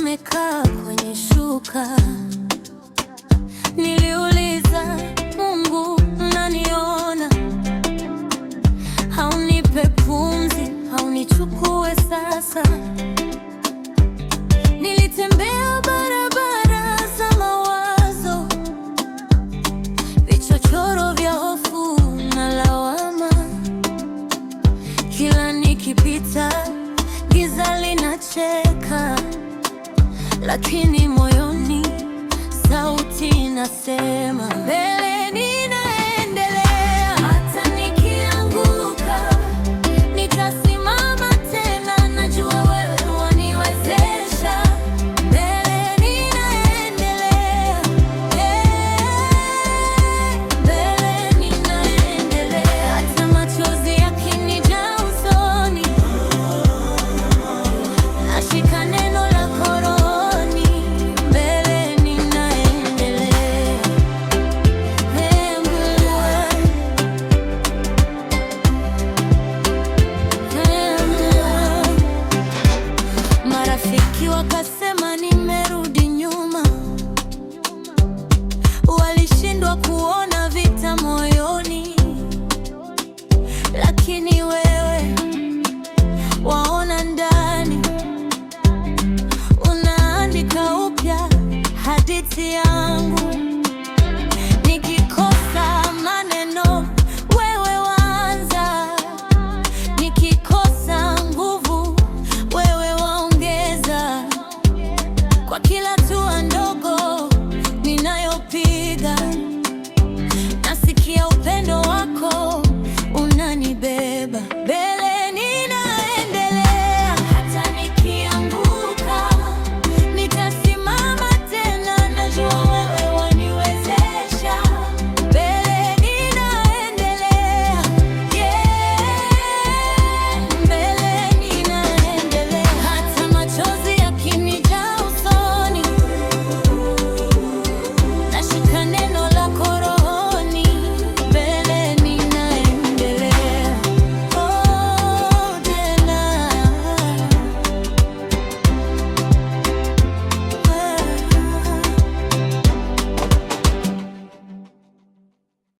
tumekaa kwenye shuka. Niliuliza, Mungu unaniona? Haunipe pumzi, haunichukue sasa. Nilitembea barabara za mawazo, vichochoro vya hofu na lawama. Kila nikipita giza linacheka, lakini moyoni sauti inasema mbele ninaendelea. Hata nikianguka nitasimama tena, najua wewe waniwezesha. Mbele ninaendelea, mbele ninaendelea. Hata machozi yakinijaa usoni, nashika neno lako rohoni. Mbele ninaendelea, marafiki wakasema ni